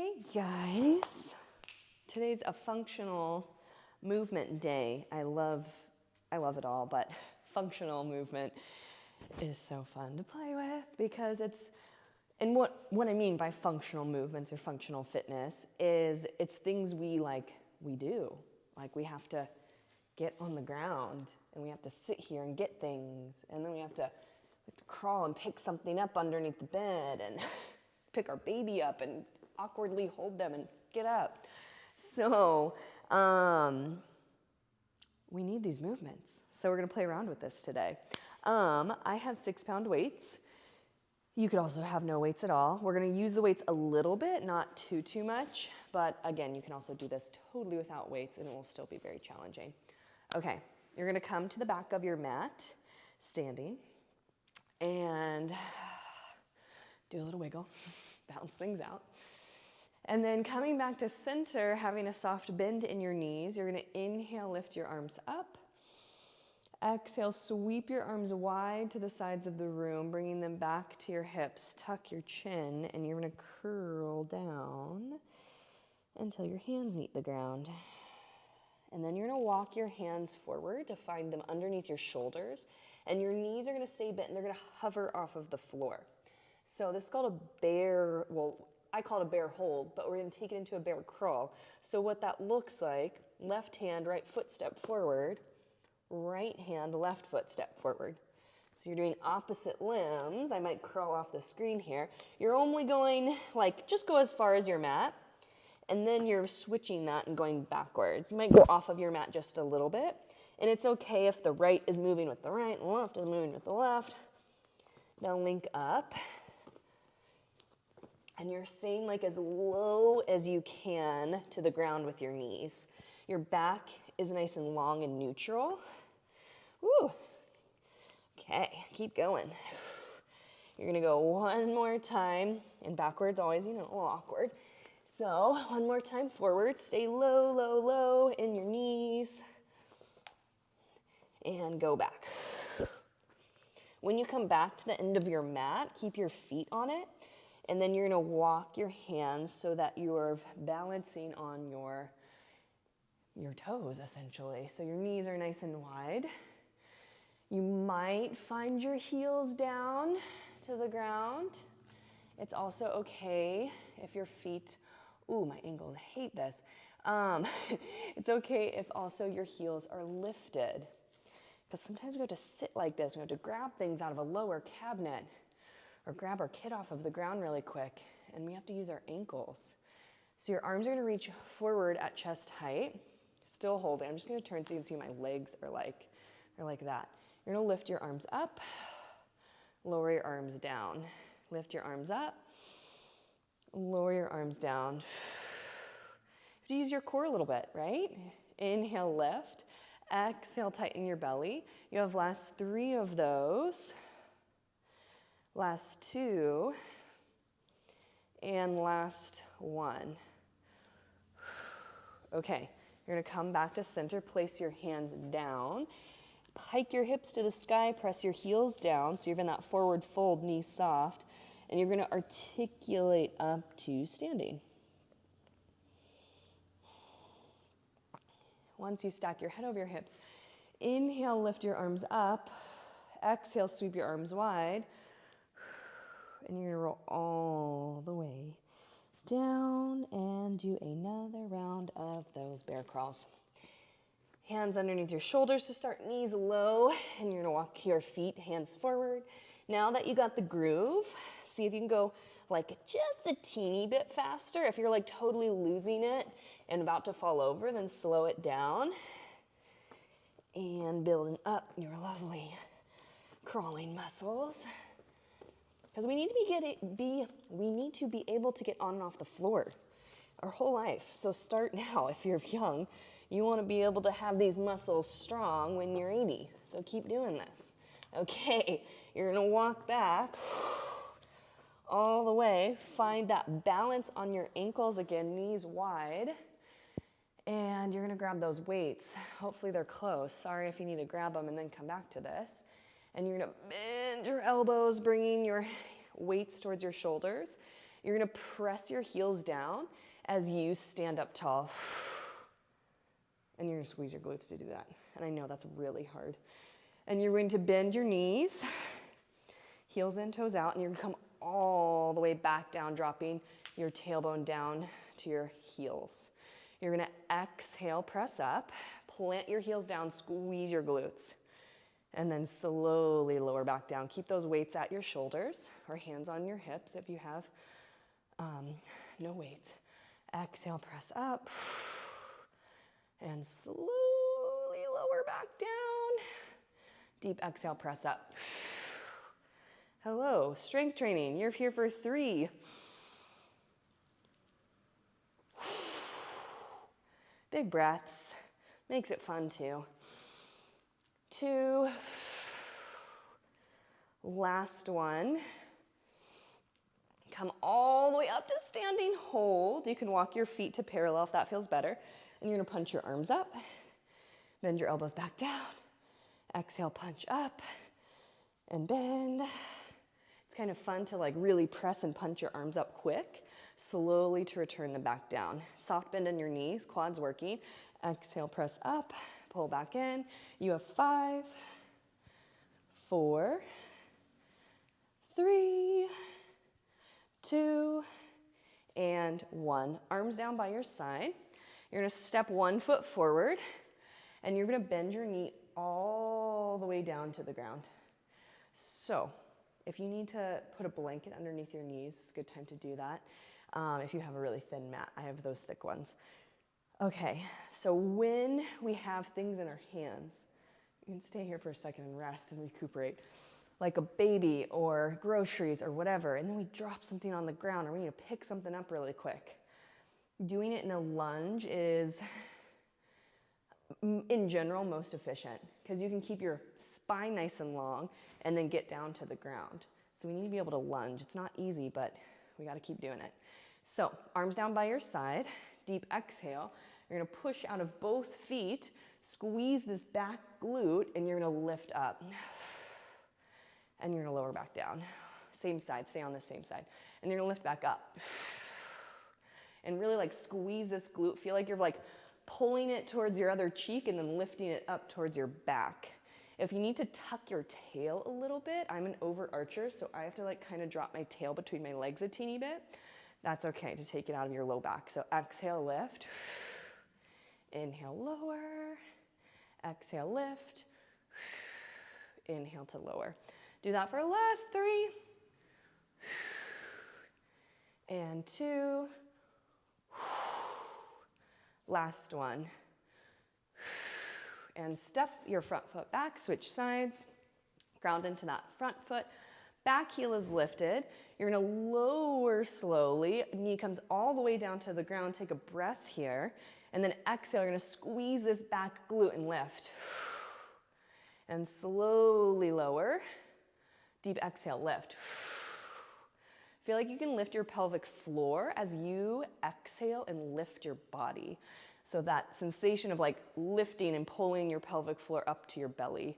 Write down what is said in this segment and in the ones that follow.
Hey guys, today's a functional movement day. I love it all, but functional movement is so fun to play with because and what I mean by functional movements or functional fitness is it's things we do. Like we have to get on the ground and we have to sit here and get things, and then we have to crawl and pick something up underneath the bed and pick our baby up and awkwardly hold them and get up. So we need these movements. So we're gonna play around with this today. I have 6-pound weights. You could also have no weights at all. We're gonna use the weights a little bit, not too much, but again, you can also do this totally without weights and it will still be very challenging. Okay, you're gonna come to the back of your mat, standing, and do a little wiggle, bounce things out. And then coming back to center, having a soft bend in your knees, you're gonna inhale, lift your arms up. Exhale, sweep your arms wide to the sides of the room, bringing them back to your hips. Tuck your chin, and you're gonna curl down until your hands meet the ground. And then you're gonna walk your hands forward to find them underneath your shoulders, and your knees are gonna stay bent, and they're gonna hover off of the floor. So this is called a bear, I call it a bear hold, but we're gonna take it into a bear crawl. So what that looks like, left hand, right foot step forward, right hand, left foot step forward. So you're doing opposite limbs. I might crawl off the screen here. You're only going, just go as far as your mat, and then you're switching that and going backwards. You might go off of your mat just a little bit, and it's okay if the right is moving with the right and the left is moving with the left. Now link up. And you're staying as low as you can to the ground with your knees. Your back is nice and long and neutral. Woo. Okay, keep going. You're gonna go one more time, and backwards always, a little awkward. So one more time forward, stay low, low, low in your knees, and go back. When you come back to the end of your mat, keep your feet on it. And then you're gonna walk your hands so that you're balancing on your toes, essentially. So your knees are nice and wide. You might find your heels down to the ground. It's also okay if your feet, my ankles, hate this. It's okay if also your heels are lifted. Because sometimes we have to sit like this. We have to grab things out of a lower cabinet, or grab our kid off of the ground really quick, and we have to use our ankles. So your arms are gonna reach forward at chest height, still holding. I'm just gonna turn so you can see my legs are like that. You're gonna lift your arms up, lower your arms down. Lift your arms up, lower your arms down. You have to use your core a little bit, right? Inhale, lift. Exhale, tighten your belly. You have last 3 of those. Last 2, and last 1. Okay, you're gonna come back to center, place your hands down, pike your hips to the sky, press your heels down, so you're in that forward fold, knees soft, and you're gonna articulate up to standing. Once you stack your head over your hips, inhale, lift your arms up, exhale, sweep your arms wide, and you're gonna roll all the way down and do another round of those bear crawls. Hands underneath your shoulders to start, knees low, and you're gonna walk your feet, hands forward. Now that you got the groove, see if you can go just a teeny bit faster. If you're totally losing it and about to fall over, then slow it down and building up your lovely crawling muscles. Because we need to be able to get on and off the floor our whole life. So start now. If you're young, you want to be able to have these muscles strong when you're 80. So keep doing this. Okay, you're gonna walk back all the way. Find that balance on your ankles again, knees wide. And you're gonna grab those weights. Hopefully they're close. Sorry if you need to grab them and then come back to this. And you're gonna bend your elbows, bringing your weights towards your shoulders. You're gonna press your heels down as you stand up tall. And you're gonna squeeze your glutes to do that. And I know that's really hard. And you're going to bend your knees, heels in, toes out, and you're gonna come all the way back down, dropping your tailbone down to your heels. You're gonna exhale, press up, plant your heels down, squeeze your glutes, and then slowly lower back down. Keep those weights at your shoulders or hands on your hips if you have no weights. Exhale, press up, and slowly lower back down. Deep exhale, press up. Hello, strength training. You're here for 3. Big breaths. Makes it fun too. 2. Last one. Come all the way up to standing hold. You can walk your feet to parallel if that feels better. And you're gonna punch your arms up. Bend your elbows back down. Exhale, punch up and bend. It's kind of fun to like really press and punch your arms up quick, slowly to return them back down. Soft bend in your knees, quads working. Exhale, press up, pull back in. You have 5, 4, 3, 2, and 1. Arms down by your side. You're gonna step 1 foot forward, and you're gonna bend your knee all the way down to the ground. So, if you need to put a blanket underneath your knees, it's a good time to do that. If you have a really thin mat, I have those thick ones. Okay, so when we have things in our hands, you can stay here for a second and rest and recuperate, like a baby or groceries or whatever, and then we drop something on the ground or we need to pick something up really quick. Doing it in a lunge is, in general, most efficient because you can keep your spine nice and long and then get down to the ground. So we need to be able to lunge. It's not easy, but we got to keep doing it. So arms down by your side, deep exhale. You're gonna push out of both feet, squeeze this back glute, and you're gonna lift up. And you're gonna lower back down. Same side, stay on the same side. And you're gonna lift back up. And really like squeeze this glute. Feel like you're like pulling it towards your other cheek and then lifting it up towards your back. If you need to tuck your tail a little bit, I'm an overarcher, so I have to like kind of drop my tail between my legs a teeny bit. That's okay to take it out of your low back. So exhale, lift. Inhale, lower. Exhale, lift. Inhale to lower. Do that for last 3. And 2. Last one. And step your front foot back, switch sides, ground into that front foot. Back heel is lifted. You're gonna lower slowly. Knee comes all the way down to the ground. Take a breath here. And then exhale, you're gonna squeeze this back glute and lift. And slowly lower. Deep exhale, lift. Feel like you can lift your pelvic floor as you exhale and lift your body. So that sensation of like lifting and pulling your pelvic floor up to your belly.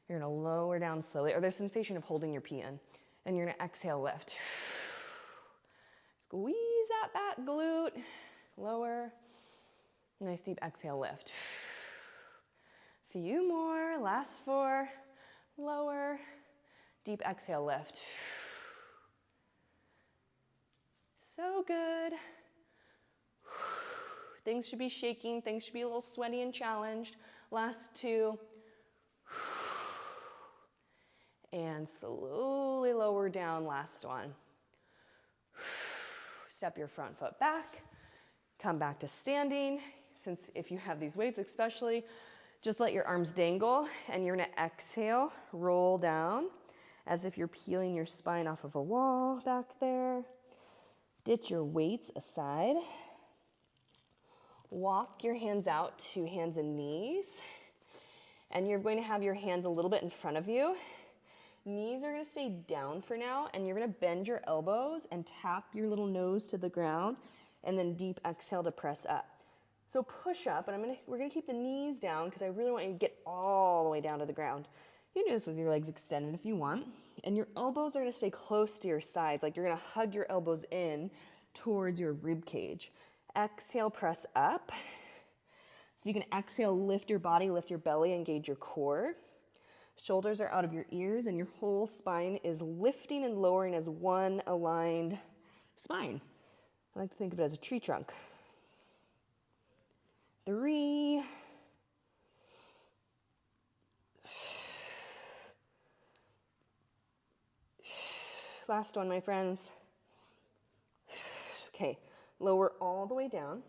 You're gonna lower down slowly, or the sensation of holding your pee in. And you're gonna exhale, lift. Squeeze that back glute, lower. Nice deep exhale, lift. Few more, last 4, lower. Deep exhale, lift. So good. Things should be shaking, things should be a little sweaty and challenged. Last 2. And slowly lower down, last one. Step your front foot back, come back to standing. Since if you have these weights especially, just let your arms dangle and you're gonna exhale, roll down as if you're peeling your spine off of a wall back there. Ditch your weights aside. Walk your hands out to hands and knees. And you're going to have your hands a little bit in front of you. Knees are gonna stay down for now, and you're gonna bend your elbows and tap your little nose to the ground, and then deep exhale to press up. So push up, and we're gonna keep the knees down because I really want you to get all the way down to the ground. You can do this with your legs extended if you want. And your elbows are gonna stay close to your sides, like you're gonna hug your elbows in towards your rib cage. Exhale, press up. So you can exhale, lift your body, lift your belly, engage your core. Shoulders are out of your ears and your whole spine is lifting and lowering as one aligned spine. I like to think of it as a tree trunk. 3. Last one, my friends. Okay, lower all the way down,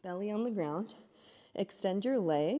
belly on the ground. Extend your legs.